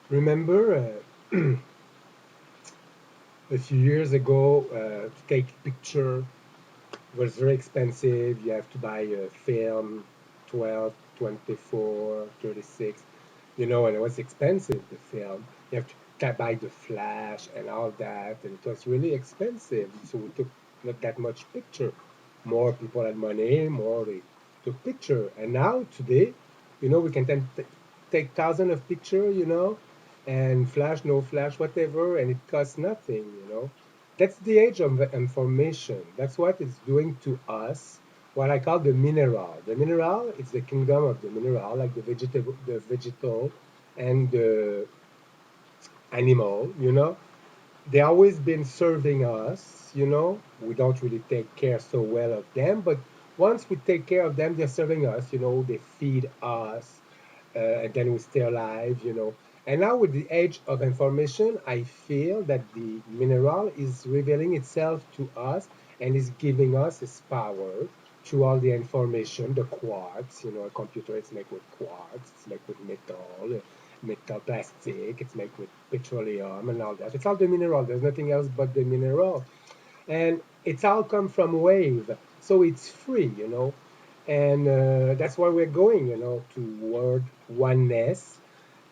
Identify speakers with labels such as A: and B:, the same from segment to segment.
A: Remember, a few years ago, to take picture was very expensive. You have to buy a film, 12, 24, 36, and it was expensive, the film. You have to buy the flash and all that, and it was really expensive. So we took not that much picture. More people had money, more they took picture. And now, today, we can take thousands of picture, and flash, no flash, whatever, and it costs nothing. That's the age of information. That's what it's doing to us. What I call the mineral. The mineral is the kingdom of the mineral, like the vegetal, and the animal. They always been serving us. We don't really take care so well of them, but once we take care of them, they're serving us. They feed us, and then we stay alive. And now with the age of information, I feel that the mineral is revealing itself to us and is giving us its power through all the information, the quartz. A computer is made with quartz, it's made with metal plastic, it's made with petroleum and all that. It's all the mineral. There's nothing else but the mineral. And it's all come from wave. So it's free. And that's where we're going, toward oneness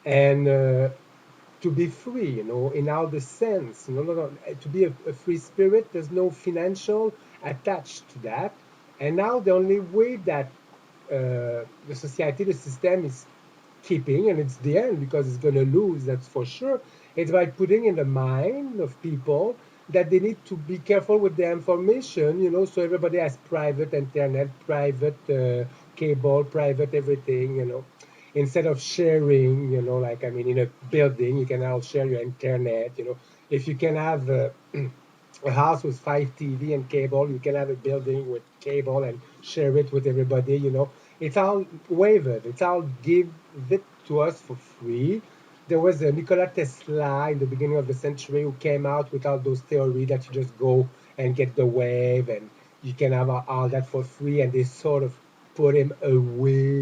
A: and to be free, in all the sense. No, to be a free spirit, there's no financial attached to that. And now the only way that the society, the system is keeping, and it's the end because it's going to lose, that's for sure. It's by putting in the mind of people that they need to be careful with their information, so everybody has private internet, private cable, private everything. Instead of sharing, like, I mean, in a building, you can all share your internet. If you can have a house with 5 TV and cable, you can have a building with cable and share it with everybody. It's all waived. It's all give it to us for free. There was a Nikola Tesla in the beginning of the century who came out with all those theories that you just go and get the wave and you can have all that for free, and they sort of put him away.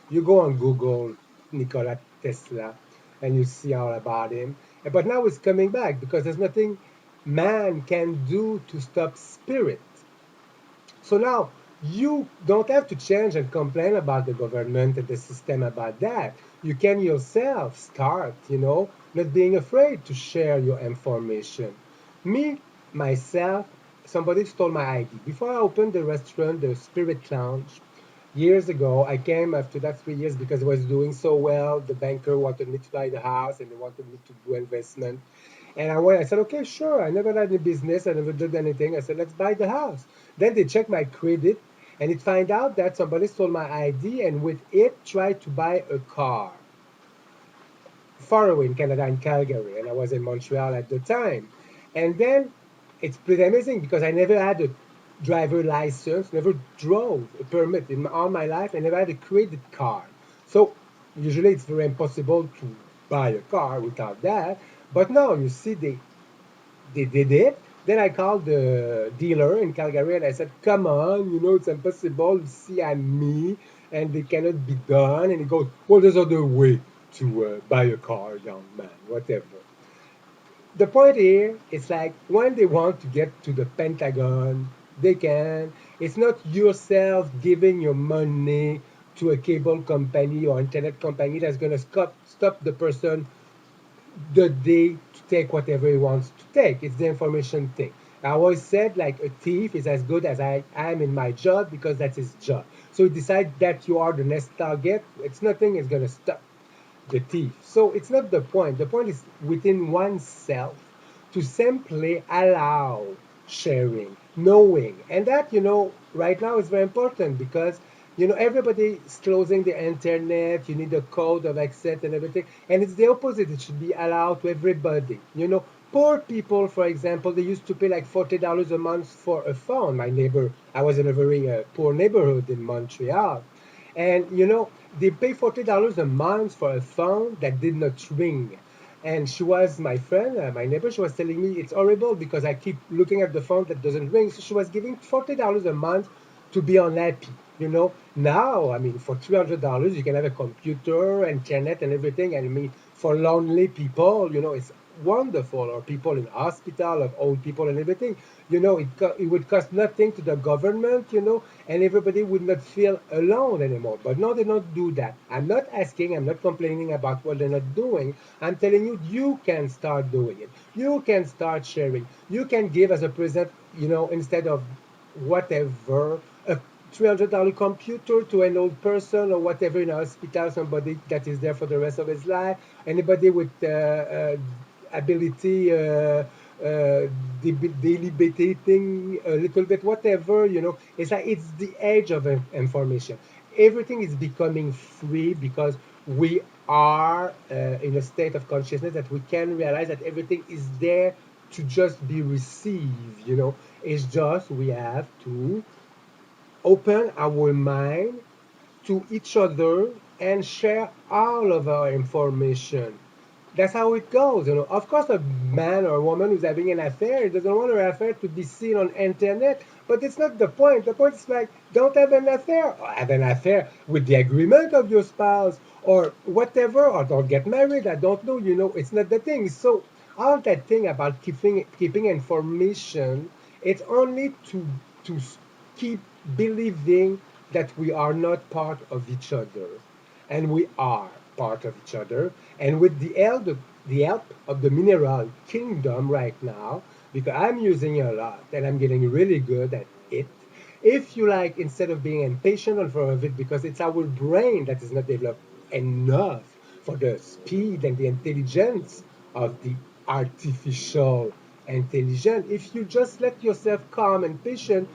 A: You go on Google Nikola Tesla and you see all about him. But now it's coming back because there's nothing man can do to stop spirit. So now you don't have to change and complain about the government and the system about that. You can yourself start, not being afraid to share your information. Me, myself, somebody stole my ID. Before I opened the restaurant, the Spirit Lounge, years ago, I came after that 3 years because I was doing so well. The banker wanted me to buy the house and they wanted me to do investment. And I went, I said, okay, sure. I never had any business. I never did anything. I said, let's buy the house. Then they checked my credit and it find out that somebody stole my ID and with it tried to buy a car far away in Canada, in Calgary. And I was in Montreal at the time. And then it's pretty amazing because I never had a driver license, never drove a permit in all my life, and never had a credit card. So usually it's very impossible to buy a car without that. But now you see they did it. Then I called the dealer in Calgary and I said, come on, it's impossible. You see, I'm me and it cannot be done. And he goes, well, there's other way to buy a car, young man, whatever. The point here is like when they want to get to the Pentagon, they can. It's not yourself giving your money to a cable company or internet company that's going to stop the person the day to take whatever he wants to take. It's the information thing. I always said like a thief is as good as I am in my job because that's his job. So you decide that you are the next target. It's nothing is gonna stop the thief. So it's not the point. The point is within oneself to simply allow sharing, knowing. And that, right now is very important because, everybody is closing the internet. You need a code of access and everything. And it's the opposite. It should be allowed to everybody. Poor people, for example, they used to pay like $40 a month for a phone. My neighbor, I was in a very poor neighborhood in Montreal. And they pay $40 a month for a phone that did not ring. And she was my friend, my neighbor. She was telling me it's horrible because I keep looking at the phone that doesn't ring. So she was giving $40 a month to be unhappy. Now, I mean, for $300, you can have a computer, internet, and everything. And I mean, for lonely people, it's wonderful, or people in hospital, of old people and everything. It would cost nothing to the government, and everybody would not feel alone anymore. But no, they don't do that. I'm not asking, I'm not complaining about what they're not doing. I'm telling you, you can start doing it. You can start sharing. You can give as a present, instead of whatever, a $300 computer to an old person or whatever in a hospital, somebody that is there for the rest of his life, anybody with ability, debilitating a little bit, whatever, it's like it's the age of information. Everything is becoming free because we are in a state of consciousness that we can realize that everything is there to just be received. It's just we have to open our mind to each other and share all of our information. That's how it goes. Of course, a man or a woman who's having an affair doesn't want her affair to be seen on internet, but it's not the point. The point is like, don't have an affair, or have an affair with the agreement of your spouse, or whatever, or don't get married. I don't know. It's not the thing. So all that thing about keeping information, it's only to keep believing that we are not part of each other, and we are part of each other. And with the help of the mineral kingdom right now, because I'm using it a lot and I'm getting really good at it. If you like, instead of being impatient on for of it, because it's our brain that is not developed enough for the speed and the intelligence of the artificial intelligence. If you just let yourself calm and patient,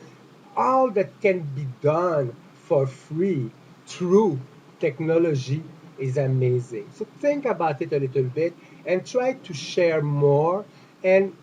A: all that can be done for free through technology is amazing. So think about it a little bit and try to share more, and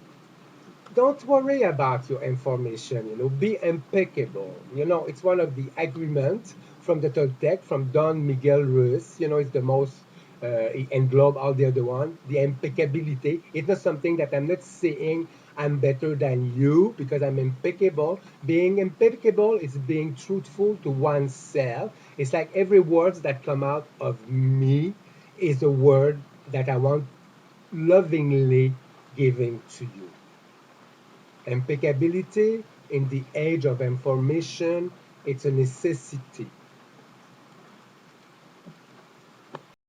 A: don't worry about your information. Be impeccable. It's one of the agreements from the Toltec, from Don Miguel Ruiz. It's the most, it englobe all the other one. The impeccability. It's not something that I'm not saying I'm better than you because I'm impeccable. Being impeccable is being truthful to oneself. It's like every word that come out of me is a word that I want lovingly giving to you. Impeccability in the age of information, it's a necessity.